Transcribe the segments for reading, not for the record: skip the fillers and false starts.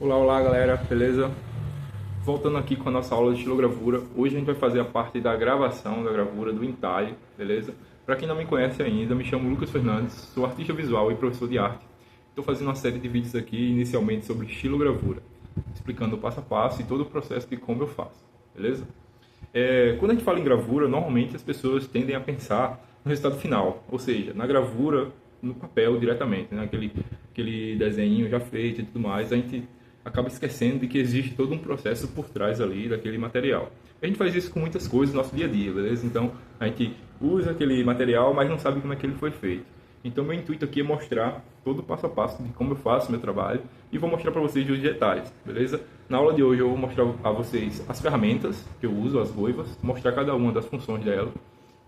Olá, olá galera, beleza? Voltando aqui com a nossa aula de estilogravura. Hoje a gente vai fazer a parte da gravação da gravura, do entalhe, beleza? Para quem não me conhece ainda, me chamo Lucas Fernandes, sou artista visual e professor de arte. Estou fazendo uma série de vídeos aqui, inicialmente sobre estilogravura, explicando o passo a passo e todo o processo de como eu faço, beleza? Quando a gente fala em gravura, normalmente as pessoas tendem a pensar no resultado final, ou seja, na gravura no papel diretamente, né? Aquele desenho já feito e tudo mais. A gente acaba esquecendo de que existe todo um processo por trás ali daquele material. A gente faz isso com muitas coisas no nosso dia a dia, beleza? Então a gente usa aquele material, mas não sabe como é que ele foi feito. Então meu intuito aqui é mostrar todo o passo a passo de como eu faço meu trabalho e vou mostrar para vocês os detalhes, beleza? Na aula de hoje eu vou mostrar a vocês as ferramentas que eu uso, as goivas, mostrar cada uma das funções dela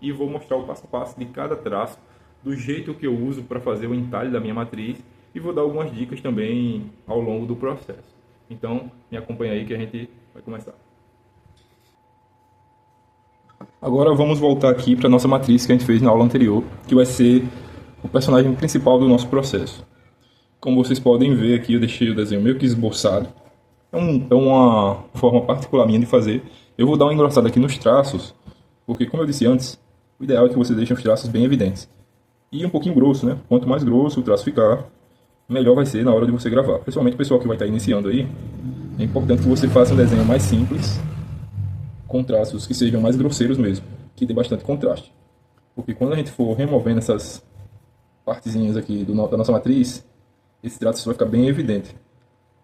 e vou mostrar o passo a passo de cada traço, do jeito que eu uso para fazer o entalhe da minha matriz e vou dar algumas dicas também ao longo do processo. Então me acompanha aí que a gente vai começar. Agora vamos voltar aqui para a nossa matriz que a gente fez na aula anterior, que vai ser o personagem principal do nosso processo. Como vocês podem ver aqui, eu deixei o desenho meio que esboçado. É uma forma particular minha de fazer. Eu vou dar uma engrossada aqui nos traços, porque como eu disse antes, o ideal é que você deixe os traços bem evidentes. E um pouquinho grosso, né? Quanto mais grosso o traço ficar, melhor vai ser na hora de você gravar. Principalmente o pessoal que vai estar iniciando aí, é importante que você faça um desenho mais simples, com traços que sejam mais grosseiros mesmo, que dê bastante contraste. Porque quando a gente for removendo essas partezinhas aqui da nossa matriz, esse traço vai ficar bem evidente.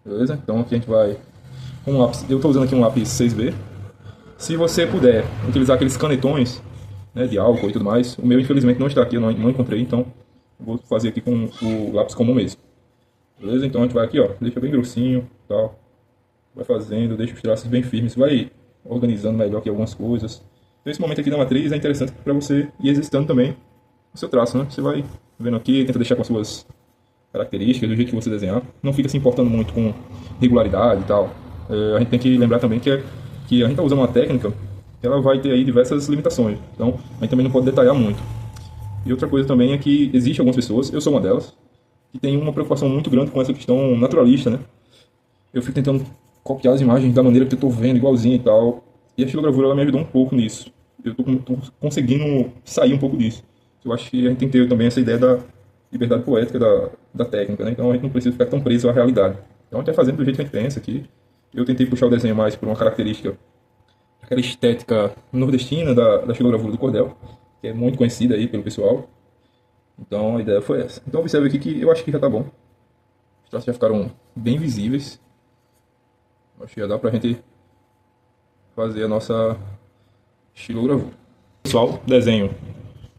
Beleza? Então aqui a gente vai com um lápis, eu estou usando aqui um lápis 6B. Se você puder utilizar aqueles canetões, né, de álcool e tudo mais, o meu infelizmente não está aqui, eu não encontrei, então vou fazer aqui com o lápis comum mesmo. Beleza? Então a gente vai aqui, ó, deixa bem grossinho, tal. Vai fazendo, deixa os traços bem firmes, vai organizando melhor aqui algumas coisas. Então esse momento aqui da matriz é interessante para você ir exercitando também o seu traço, né? Você vai vendo aqui, tenta deixar com as suas características, do jeito que você desenhar. Não fica se importando muito com regularidade e tal. A gente tem que lembrar também que a gente está usando uma técnica que ela vai ter aí diversas limitações. Então a gente também não pode detalhar muito. E outra coisa também é que existe algumas pessoas, eu sou uma delas, que tem uma preocupação muito grande com essa questão naturalista, né? Eu fico tentando copiar as imagens da maneira que eu estou vendo, igualzinho e tal. E a estilogravura ela me ajudou um pouco nisso. Eu tô conseguindo sair um pouco disso. Eu acho que a gente tem que ter também essa ideia da liberdade poética da técnica, né? Então a gente não precisa ficar tão preso à realidade. Então a gente vai fazendo do jeito que a gente pensa aqui. Eu tentei puxar o desenho mais por uma característica, aquela estética nordestina da estilogravura do cordel, que é muito conhecida aí pelo pessoal. Então a ideia foi essa. Então observe aqui que eu acho que já tá bom. Os traços já ficaram bem visíveis. Acho que já dá pra gente fazer a nossa estilogravura. Pessoal, desenho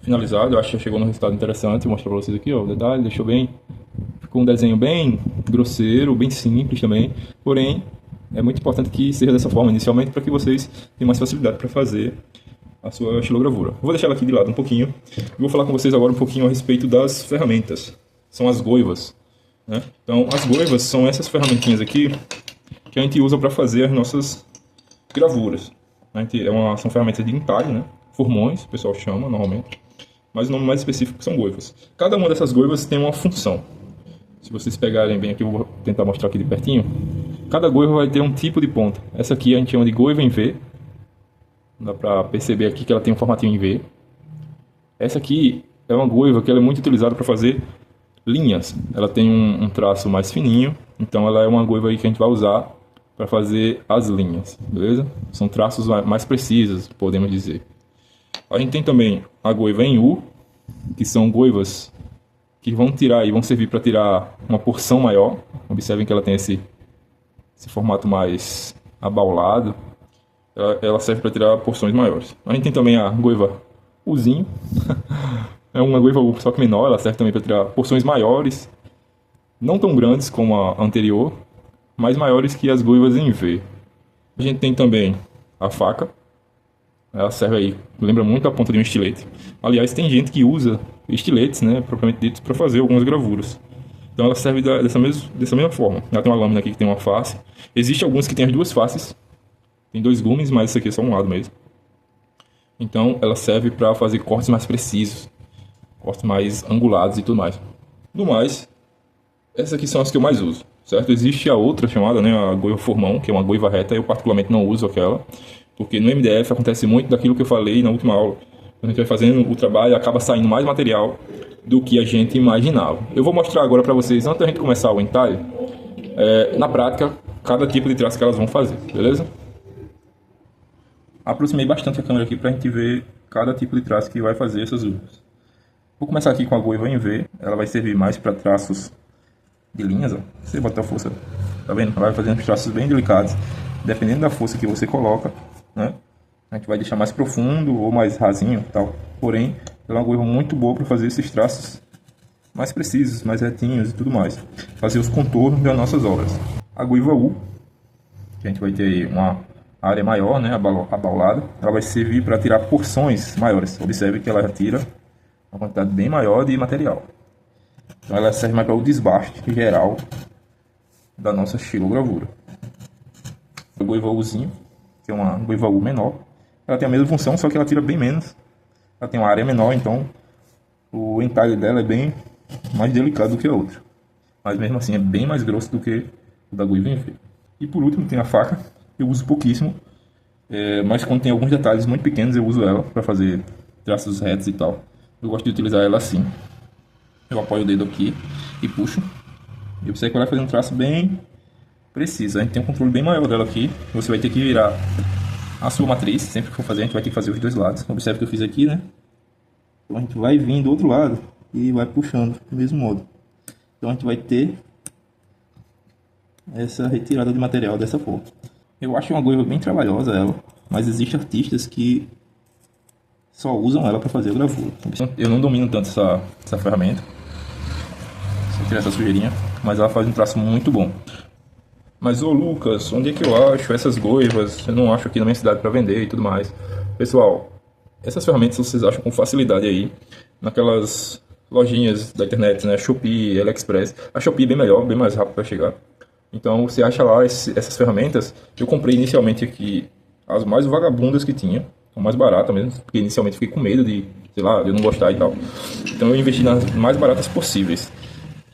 finalizado. Eu acho que já chegou num resultado interessante. Vou mostrar pra vocês aqui, ó, o detalhe. Deixou bem... Ficou um desenho bem grosseiro, bem simples também. Porém, é muito importante que seja dessa forma inicialmente para que vocês tenham mais facilidade para fazer a sua estilogravura. Vou deixar ela aqui de lado um pouquinho. Vou falar com vocês agora um pouquinho a respeito das ferramentas. São as goivas, né? Então, as goivas são essas ferramentinhas aqui que a gente usa para fazer as nossas gravuras. São ferramentas de entalhe, né? Formões, o pessoal chama normalmente. Mas o nome mais específico são goivas. Cada uma dessas goivas tem uma função. Se vocês pegarem bem aqui, eu vou tentar mostrar aqui de pertinho. Cada goiva vai ter um tipo de ponta. Essa aqui a gente chama de goiva em V. Dá para perceber aqui que ela tem um formatinho em V. Essa aqui é uma goiva que ela é muito utilizada para fazer linhas. Ela tem um traço mais fininho, então ela é uma goiva aí que a gente vai usar para fazer as linhas, beleza? São traços mais precisos, podemos dizer. A gente tem também a goiva em U, que são goivas que vão servir para tirar uma porção maior. Observem que ela tem esse formato mais abaulado. Ela serve para tirar porções maiores. A gente tem também a goiva Uzinho. É uma goiva U, só que menor. Ela serve também para tirar porções maiores. Não tão grandes como a anterior, mas maiores que as goivas em V. A gente tem também a faca. Ela serve aí, lembra muito a ponta de um estilete. Aliás, tem gente que usa estiletes, né, propriamente dito, para fazer algumas gravuras. Então ela serve dessa mesma forma. Ela tem uma lâmina aqui que tem uma face. Existem alguns que tem as duas faces. Tem dois gumes, mas esse aqui é só um lado mesmo. Então ela serve para fazer cortes mais precisos, cortes mais angulados e tudo mais. No mais, essas aqui são as que eu mais uso. certo? Existe a outra chamada, né, a goiva formão, que é uma goiva reta. Eu particularmente não uso aquela, porque no MDF acontece muito daquilo que eu falei na última aula. Quando a gente vai fazendo o trabalho, acaba saindo mais material do que a gente imaginava. Eu vou mostrar agora para vocês, antes da gente começar o entalhe, na prática, cada tipo de traço que elas vão fazer, beleza? Aproximei bastante a câmera aqui para a gente ver cada tipo de traço que vai fazer essas uvas. Vou começar aqui com a goiva em V, ela vai servir mais para traços de linhas, ó. Você bota a força, tá vendo? Ela vai fazendo os traços bem delicados, dependendo da força que você coloca, né? A gente vai deixar mais profundo ou mais rasinho, tal. Porém, ela é uma goiva muito boa para fazer esses traços mais precisos, mais retinhos e tudo mais. Fazer os contornos das nossas obras. A goiva U, que a gente vai ter aí uma área maior, né, abaulada, ela vai servir para tirar porções maiores. Observe que ela tira uma quantidade bem maior de material. Então ela serve mais para o desbaste geral da nossa xilogravura. A goiva Uzinho, que é uma goiva U menor, ela tem a mesma função, só que ela tira bem menos. Ela tem uma área menor, então o entalhe dela é bem mais delicado do que a outra. Mas mesmo assim é bem mais grosso do que o da goiva em V. E por último tem a faca. Eu uso pouquíssimo, mas quando tem alguns detalhes muito pequenos eu uso ela para fazer traços retos e tal. Eu gosto de utilizar ela assim. Eu apoio o dedo aqui e puxo. E você vai fazer um traço bem preciso. A gente tem um controle bem maior dela aqui. Você vai ter que virar a sua matriz. Sempre que for fazer, a gente vai ter que fazer os dois lados. Observe que eu fiz aqui, né? Então a gente vai vir do outro lado e vai puxando do mesmo modo. Então a gente vai ter essa retirada de material dessa forma. Eu acho uma goiva bem trabalhosa ela, mas existem artistas que só usam ela para fazer a gravura. Eu não domino tanto essa ferramenta. Só tirar essa sujeirinha, mas ela faz um traço muito bom. Mas ô Lucas, onde é que eu acho essas goivas? Eu não acho aqui na minha cidade para vender e tudo mais. Pessoal, essas ferramentas vocês acham com facilidade aí naquelas lojinhas da internet, né? Shopee, AliExpress. A Shopee é bem melhor, bem mais rápido para chegar. Então você acha lá essas ferramentas. Eu comprei inicialmente aqui as mais vagabundas que tinha, a mais barata mesmo, porque inicialmente fiquei com medo de, sei lá, de eu não gostar e tal. Então eu investi nas mais baratas possíveis.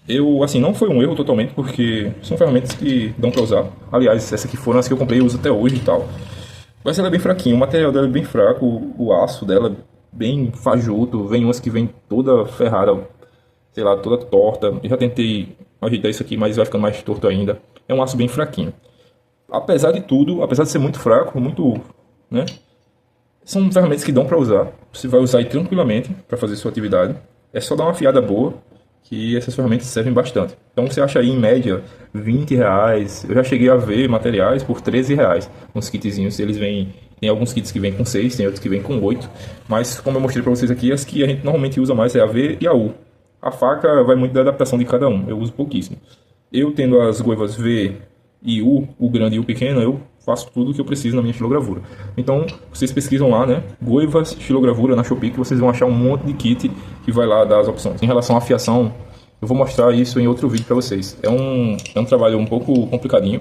Eu, assim, não foi um erro totalmente, porque são ferramentas que dão pra usar. Aliás, essas aqui foram as que eu comprei e uso até hoje e tal. Mas ela é bem fraquinha, o material dela é bem fraco, o aço dela é bem fajuto. Vem umas que vem toda ferrada, sei lá, toda torta. Eu já tentei ajeitar isso aqui, mas vai ficando mais torto ainda. É um aço bem fraquinho. Apesar de tudo, apesar de ser muito fraco, muito, né? São ferramentas que dão para usar. Você vai usar aí tranquilamente para fazer sua atividade. É só dar uma afiada boa, que essas ferramentas servem bastante. Então você acha aí em média R$20. Eu já cheguei a ver materiais por R$13. Uns kitzinhos, eles vêm. Tem alguns kits que vêm com 6, tem outros que vêm com 8. Mas como eu mostrei para vocês aqui, as que a gente normalmente usa mais é a V e a U. A faca vai muito da adaptação de cada um. Eu uso pouquíssimo. Eu tendo as goivas V e U, o grande e o pequeno, eu faço tudo o que eu preciso na minha xilogravura. Então, vocês pesquisam lá, né? Goivas, xilogravura na Shopee, que vocês vão achar um monte de kit que vai lá dar as opções. Em relação à afiação, eu vou mostrar isso em outro vídeo para vocês. É um trabalho um pouco complicadinho,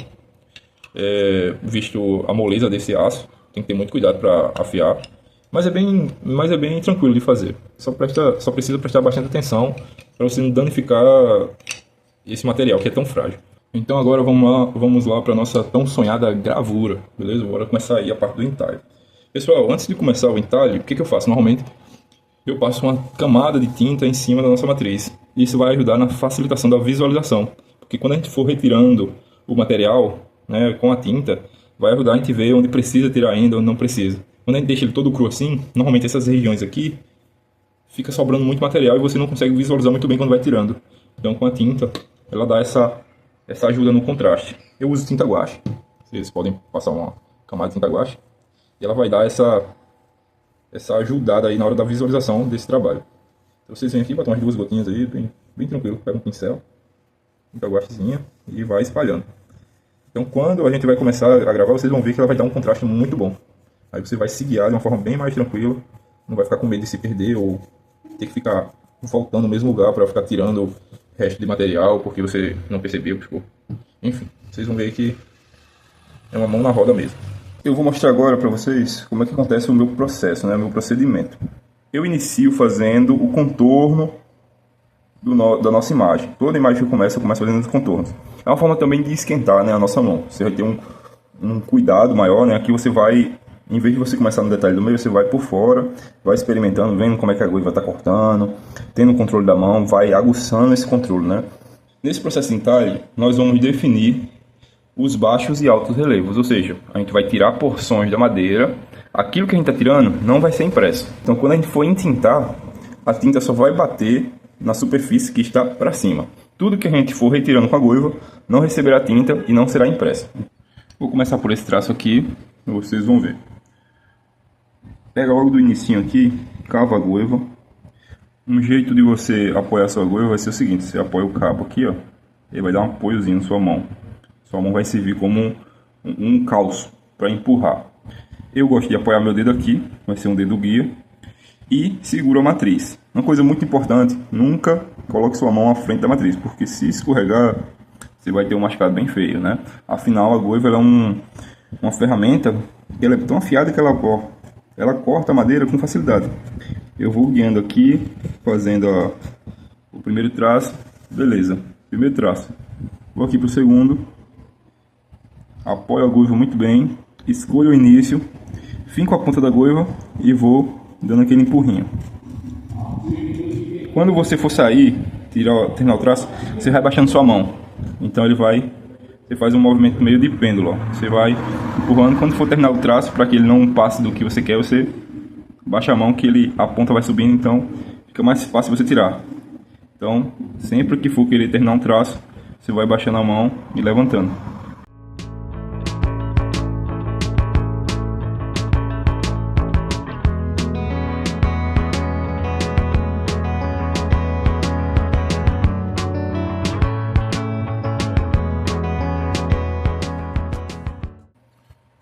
visto a moleza desse aço. Tem que ter muito cuidado para afiar. Mas é bem tranquilo de fazer. Só precisa prestar bastante atenção para você não danificar esse material que é tão frágil. Então agora vamos lá para a nossa tão sonhada gravura, beleza? Bora começar aí a parte do entalhe. Pessoal, antes de começar o entalhe, o que eu faço? Normalmente eu passo uma camada de tinta em cima da nossa matriz. Isso vai ajudar na facilitação da visualização, porque quando a gente for retirando o material, né, com a tinta, vai ajudar a gente ver onde precisa tirar ainda ou não precisa. Quando a gente deixa ele todo cru assim, normalmente essas regiões aqui fica sobrando muito material e você não consegue visualizar muito bem quando vai tirando. Então com a tinta, ela dá essa ajuda no contraste. Eu uso tinta guache. Vocês podem passar uma camada de tinta guache e ela vai dar essa ajudada aí na hora da visualização desse trabalho. Então vocês vêm aqui, botam umas 2 gotinhas aí, bem tranquilo, pega um pincel, tinta guachezinha e vai espalhando. Então quando a gente vai começar a gravar, vocês vão ver que ela vai dar um contraste muito bom. Aí você vai se guiar de uma forma bem mais tranquila, não vai ficar com medo de se perder ou ter que ficar voltando no mesmo lugar para ficar tirando o resto de material porque você não percebeu, tipo. Enfim, vocês vão ver que é uma mão na roda mesmo. Eu vou mostrar agora para vocês como é que acontece o meu processo, né, o meu procedimento. Eu inicio fazendo o contorno da nossa imagem. Toda imagem que eu começo fazendo os contornos. É uma forma também de esquentar, né, a nossa mão. Você vai ter um cuidado maior, né? Aqui você vai, em vez de você começar no detalhe do meio, você vai por fora, vai experimentando, vendo como é que a goiva está cortando, tendo o controle da mão, vai aguçando esse controle, né? Nesse processo de entalhe, nós vamos definir os baixos e altos relevos, ou seja, a gente vai tirar porções da madeira, aquilo que a gente está tirando não vai ser impresso. Então, quando a gente for entintar, a tinta só vai bater na superfície que está para cima. Tudo que a gente for retirando com a goiva não receberá tinta e não será impresso. Vou começar por esse traço aqui, vocês vão ver. Pega logo do inicinho aqui, cava a goiva. Um jeito de você apoiar a sua goiva vai ser o seguinte: você apoia o cabo aqui, ó, e vai dar um apoiozinho na sua mão. Sua mão vai servir como um calço para empurrar. Eu gosto de apoiar meu dedo aqui, vai ser um dedo guia, e segura a matriz. Uma coisa muito importante: nunca coloque sua mão à frente da matriz, porque se escorregar, você vai ter um machucado bem feio, né? Afinal, a goiva ela é uma ferramenta que ela é tão afiada que ela corta a madeira com facilidade. Eu vou guiando aqui, fazendo o primeiro traço, beleza, primeiro traço. Vou aqui para o segundo, apoio a goiva muito bem, escolho o início, finco a ponta da goiva e vou dando aquele empurrinho. Quando você for sair, terminar o traço, você vai baixando sua mão. Então você faz um movimento meio de pêndulo, ó. Você vai empurrando, quando for terminar o traço, para que ele não passe do que você quer, você baixa a mão que a ponta vai subindo, então fica mais fácil você tirar. Então, sempre que for querer terminar um traço, você vai baixando a mão e levantando.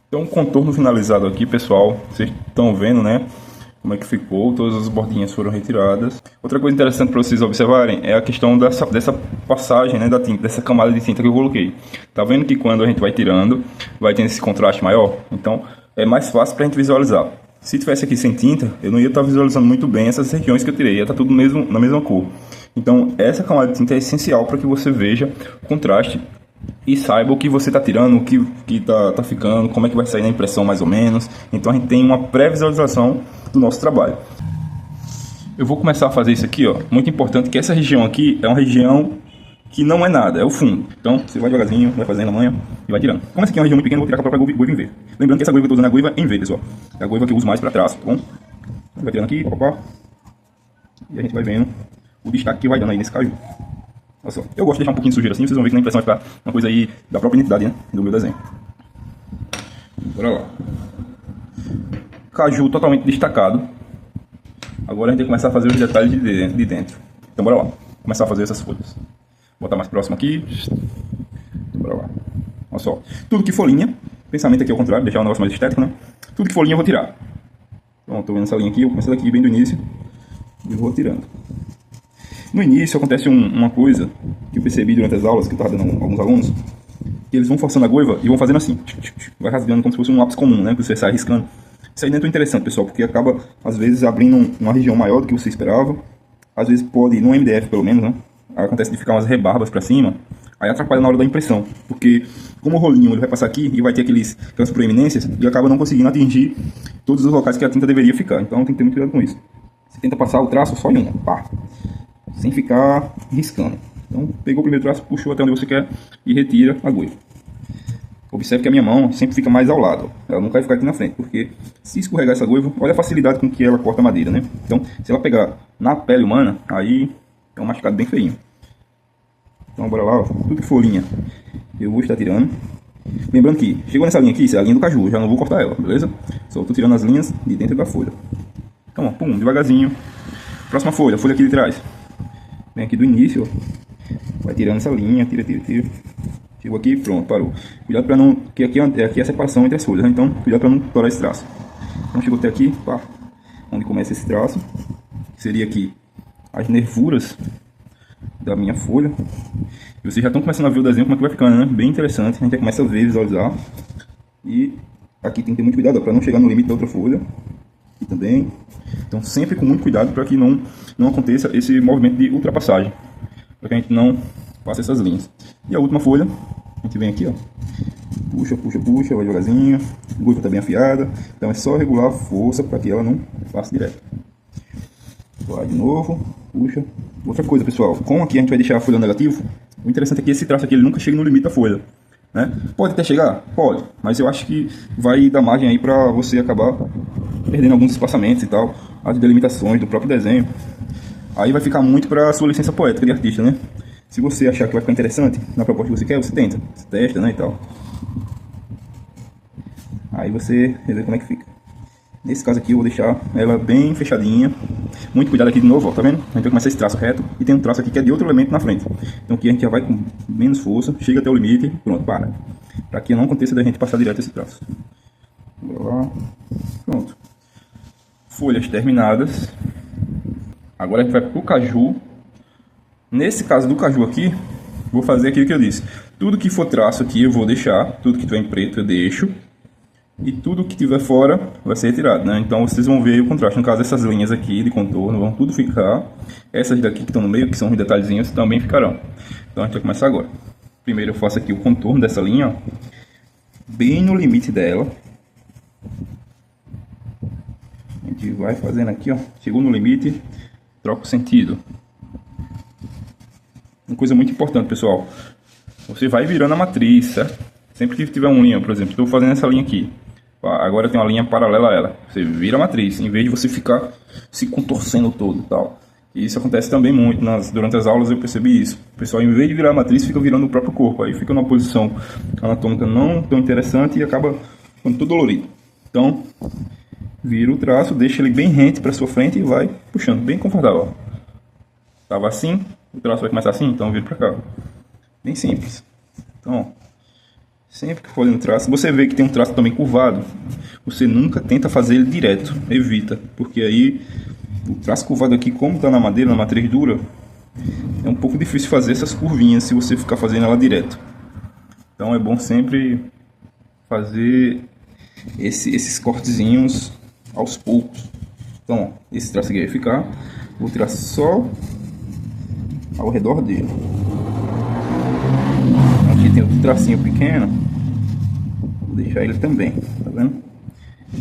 Então, contorno finalizado aqui, pessoal. Vocês estão vendo, né? Como é que ficou. Todas as bordinhas foram retiradas. Outra coisa interessante para vocês observarem é a questão dessa passagem, né, da tinta, dessa camada de tinta que eu coloquei. Tá vendo que quando a gente vai tirando, vai tendo esse contraste maior? Então, é mais fácil para a gente visualizar. Se tivesse aqui sem tinta, eu não ia estar visualizando muito bem essas regiões que eu tirei. Ia estar tudo na mesma cor. Então, essa camada de tinta é essencial para que você veja o contraste e saiba o que você está tirando, o que tá ficando, como é que vai sair na impressão mais ou menos. Então a gente tem uma pré-visualização do nosso trabalho. Eu vou começar a fazer isso aqui, ó. Muito importante que essa região aqui é uma região que não é nada, é o fundo. Então você vai devagarzinho, vai fazendo a manha e vai tirando. Como essa aqui é uma região muito pequena, eu vou tirar com a própria goiva em V. Lembrando que essa goiva que eu estou usando é a goiva em V, pessoal. É a goiva que eu uso mais para traço, tá bom? Vai tirando aqui, papá. E a gente vai vendo o destaque que vai dando aí nesse caju. Olha só. Eu gosto de deixar um pouquinho de sujeira assim, vocês vão ver que na impressão vai ficar uma coisa aí da própria identidade, né, do meu desenho. Bora lá. Caju totalmente destacado. Agora a gente vai começar a fazer os detalhes de dentro. Então bora lá. Começar a fazer essas folhas. Vou botar mais próximo aqui. Então, bora lá. Olha só. Tudo que for linha, pensamento aqui ao contrário, deixar um negócio mais estético, né? Tudo que for linha eu vou tirar. Pronto, tô vendo essa linha aqui, eu começo daqui bem do início e vou tirando. No início acontece uma coisa que eu percebi durante as aulas que eu estava dando a alguns alunos, que eles vão forçando a goiva e vão fazendo assim, vai rasgando como se fosse um lápis comum, né, que você sai riscando. Isso aí não é tão interessante, pessoal, porque acaba às vezes abrindo uma região maior do que você esperava. Às vezes pode, no MDF pelo menos, né, acontece de ficar umas rebarbas para cima, aí atrapalha na hora da impressão, porque como o rolinho ele vai passar aqui e vai ter aquelas proeminências e acaba não conseguindo atingir todos os locais que a tinta deveria ficar. Então tem que ter muito cuidado com isso. Você tenta passar o traço só em uma, pá, sem ficar riscando. Então pegou o primeiro traço, puxou até onde você quer e retira a goiva. Observe que a minha mão sempre fica mais ao lado, ela não vai ficar aqui na frente, porque se escorregar essa goiva, olha a facilidade com que ela corta a madeira, né? Então se ela pegar na pele humana, aí é um machucado bem feinho. Então bora lá, ó. Tudo que for linha eu vou estar tirando. Lembrando que chegou nessa linha aqui, isso é a linha do caju, eu já não vou cortar ela, beleza? Só estou tirando as linhas de dentro da folha. Então ó, pum, devagarzinho. Próxima folha, folha aqui de trás. Vem aqui do início, ó. Vai tirando essa linha, tira. Chegou aqui e pronto, parou. Cuidado para não, que aqui é a separação entre as folhas, né? Então cuidado para não torar esse traço. Então chegou até aqui, pá, onde começa esse traço, que seria aqui as nervuras da minha folha. E vocês já estão começando a ver o desenho como é que vai ficando, né? Bem interessante, a gente já começa a ver, visualizar. E aqui tem que ter muito cuidado para não chegar no limite da outra folha. Aqui também. Então sempre com muito cuidado para que não aconteça esse movimento de ultrapassagem, para que a gente não passe essas linhas. E a última folha, a gente vem aqui, ó. Puxa, puxa, puxa, vai devagarzinho. A goiva está bem afiada, então é só regular a força para que ela não faça direto. Vai de novo, puxa. Outra coisa, pessoal, como aqui a gente vai deixar a folha negativo, o interessante é que esse traço aqui ele nunca chega no limite da folha, né? Pode até chegar? Pode, mas eu acho que vai dar margem aí para você acabar perdendo alguns espaçamentos e tal, as delimitações do próprio desenho. Aí vai ficar muito para a sua licença poética de artista, né? Se você achar que vai ficar interessante na proposta que você quer, você tenta, você testa, né, e tal. Aí você vê como é que fica. Nesse caso aqui eu vou deixar ela bem fechadinha. Muito cuidado aqui de novo, ó, tá vendo? A gente vai começar esse traço reto e tem um traço aqui que é de outro elemento na frente. Então aqui a gente já vai com menos força, chega até o limite, pronto, para. Para que não aconteça da gente passar direto esse traço. Bora lá. Pronto. Folhas terminadas. Agora a gente vai pro caju. Nesse caso do caju aqui, vou fazer aquilo que eu disse. Tudo que for traço aqui eu vou deixar, tudo que tiver em preto eu deixo. E tudo que tiver fora vai ser retirado, né? Então vocês vão ver o contraste. No caso, essas linhas aqui de contorno vão tudo ficar. Essas daqui que estão no meio, que são os detalhezinhos, também ficarão. Então a gente vai começar agora. Primeiro eu faço aqui o contorno dessa linha, ó, bem no limite dela. A gente vai fazendo aqui, ó. Chegou no limite, troca o sentido. Uma coisa muito importante, pessoal. Você vai virando a matriz, certo? Sempre que tiver uma linha, por exemplo, estou fazendo essa linha aqui. Agora tem uma linha paralela a ela. Você vira a matriz, em vez de você ficar se contorcendo todo e tal. E isso acontece também muito. Durante as aulas eu percebi isso. O pessoal, em vez de virar a matriz, fica virando o próprio corpo. Aí fica numa posição anatômica não tão interessante e acaba ficando todo dolorido. Então, vira o traço, deixa ele bem rente para sua frente e vai puxando, bem confortável. Tava assim, o traço vai começar assim, então vira para cá. Bem simples. Então, sempre que for no traço, você vê que tem um traço também curvado, você nunca tenta fazer ele direto, evita, porque aí o traço curvado aqui, como está na madeira, na matriz dura, é um pouco difícil fazer essas curvinhas se você ficar fazendo ela direto. Então é bom sempre fazer esses cortezinhos aos poucos. Então, ó, esse traço aqui vai ficar, vou tirar só ao redor dele. Aqui tem outro tracinho pequeno, vou deixar ele também, tá vendo?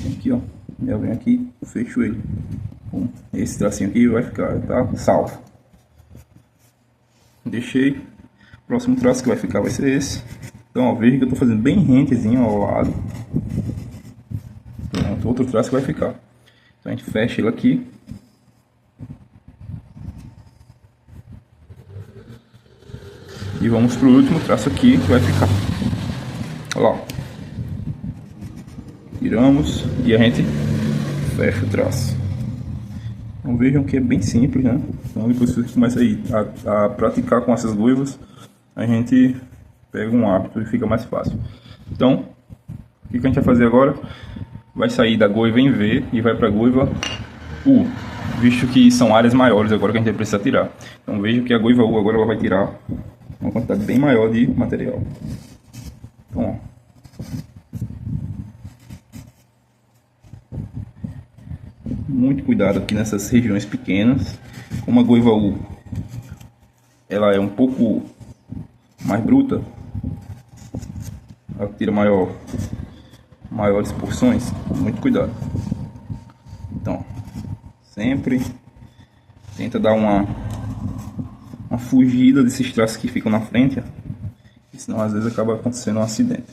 Aqui, ó, eu venho aqui, fecho ele. Bom, esse tracinho aqui vai ficar, tá salvo. Deixei. O próximo traço que vai ficar vai ser esse. Então, ó, veja que eu tô fazendo bem rentezinho ao lado. Pronto, outro traço que vai ficar. Então a gente fecha ele aqui. E vamos pro último traço aqui que vai ficar. Olha lá. Tiramos e a gente fecha o traço. Então vejam que é bem simples, né? Então depois que você começa aí a praticar com essas goivas, a gente pega um hábito e fica mais fácil. Então, o que a gente vai fazer agora? Vai sair da goiva em V e vai para a goiva U, visto que são áreas maiores agora que a gente vai precisar tirar. Então veja que a goiva U agora ela vai tirar uma quantidade bem maior de material. Então, ó. Muito cuidado aqui nessas regiões pequenas. Como a goiva U ela é um pouco mais bruta, ela tira maiores porções, muito cuidado. Então, sempre tenta dar uma fugida desses traços que ficam na frente, senão às vezes acaba acontecendo um acidente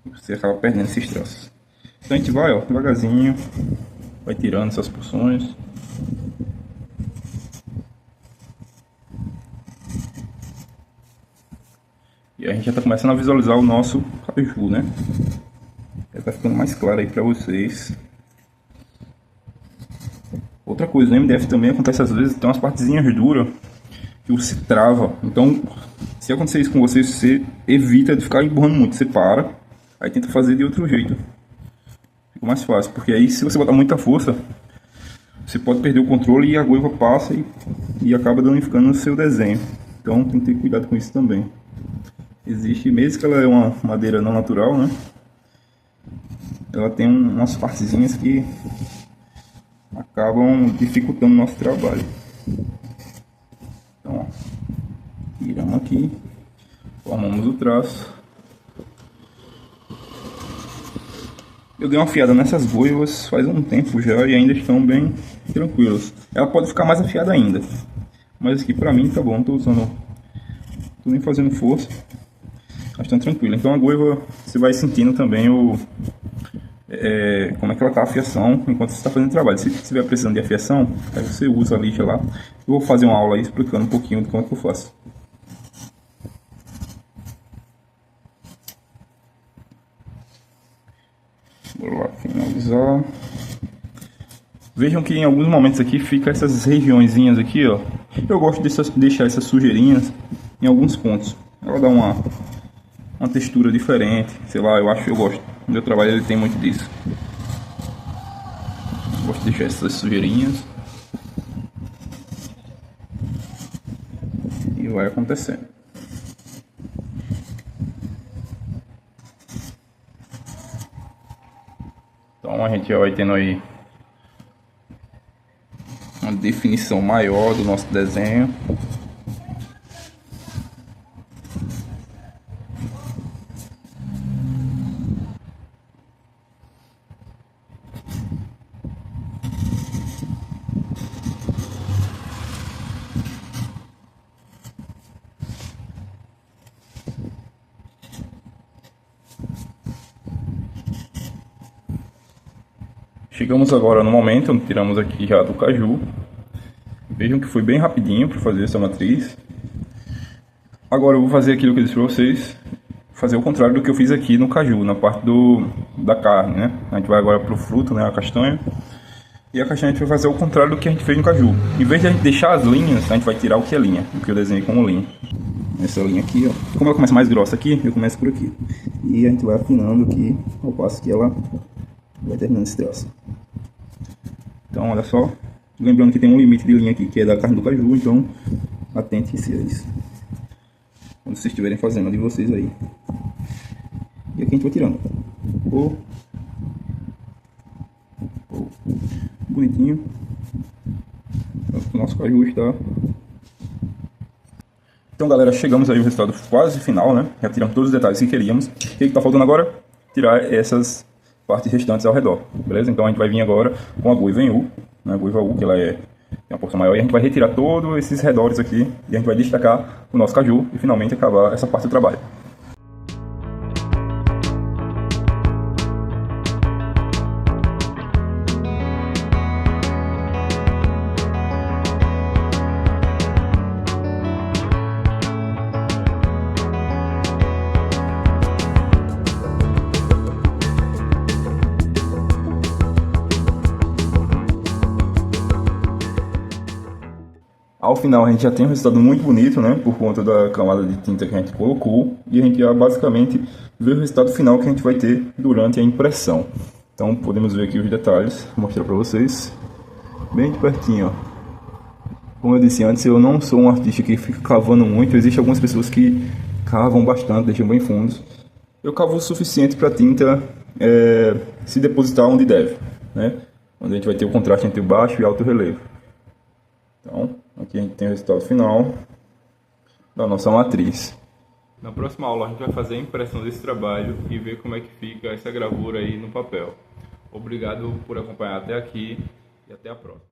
e você acaba perdendo esses traços. Então a gente vai, ó, devagarzinho, vai tirando essas porções. E a gente já está começando a visualizar o nosso caju, né? Já está ficando mais claro aí para vocês. Outra coisa, no MDF também acontece às vezes, tem umas partezinhas duras que você trava. Então, se acontecer isso com você, você evita de ficar empurrando muito. Você para, aí tenta fazer de outro jeito. Fica mais fácil, porque aí se você botar muita força, você pode perder o controle e a goiva passa e acaba danificando o seu desenho. Então tem que ter cuidado com isso também. Existe, mesmo que ela é uma madeira não natural, né? Ela tem umas partezinhas que acabam dificultando o nosso trabalho. Então, ó, tiramos aqui. Formamos o traço. Eu dei uma afiada nessas goivas faz um tempo já e ainda estão bem tranquilos. Ela pode ficar mais afiada ainda, mas aqui pra mim tá bom, não tô usando, tô nem fazendo força, mas estão tranquilo. Então a goiva você vai sentindo também como é que ela tá a afiação enquanto você está fazendo o trabalho. Se estiver precisando de afiação, aí você usa a lixa lá. Eu vou fazer uma aula aí explicando um pouquinho de como é que eu faço. Bora lá finalizar. Vejam que em alguns momentos aqui fica essas regiõezinhas aqui, ó. Eu gosto de deixar essas sujeirinhas em alguns pontos. Ela dá uma textura diferente, sei lá, eu gosto. O meu trabalho ele tem muito disso. Gosto de deixar essas sujeirinhas. E vai acontecendo. Então a gente já vai tendo aí uma definição maior do nosso desenho. Chegamos agora no momento onde tiramos aqui já do caju. Vejam que foi bem rapidinho para fazer essa matriz. Agora eu vou fazer aquilo que eu disse para vocês, fazer o contrário do que eu fiz aqui no caju, na parte da carne, né? A gente vai agora para o fruto, né, a castanha. E a castanha a gente vai fazer o contrário do que a gente fez no caju. Em vez de a gente deixar as linhas, a gente vai tirar o que é linha, o que eu desenhei como linha. Essa linha aqui, ó. Como ela começa mais grossa aqui, eu começo por aqui. E a gente vai afinando aqui, ao passo que ela vai terminando esse traço. Então, olha só. Lembrando que tem um limite de linha aqui, que é da carne do caju, então atente-se a isso quando vocês estiverem fazendo a de vocês aí. E aqui a gente vai tirando. Bonitinho. O nosso caju está. Então, galera, chegamos aí ao resultado quase final, né? Já tiramos todos os detalhes que queríamos. O que está faltando agora? Tirar essas partes restantes ao redor, beleza? Então a gente vai vir agora com a goiva em U, né? A goiva U, que ela tem uma porção maior, e a gente vai retirar todos esses redores aqui e a gente vai destacar o nosso caju e finalmente acabar essa parte do trabalho. Ao final a gente já tem um resultado muito bonito, né, por conta da camada de tinta que a gente colocou, e a gente já basicamente vê o resultado final que a gente vai ter durante a impressão. Então podemos ver aqui os detalhes, vou mostrar para vocês, bem de pertinho, ó. Como eu disse antes, eu não sou um artista que fica cavando muito, existem algumas pessoas que cavam bastante, deixam bem fundos. Eu cavo o suficiente para a tinta se depositar onde deve, né, onde a gente vai ter o contraste entre o baixo e alto relevo. Então, aqui a gente tem o resultado final da nossa matriz. Na próxima aula a gente vai fazer a impressão desse trabalho e ver como é que fica essa gravura aí no papel. Obrigado por acompanhar até aqui e até a próxima.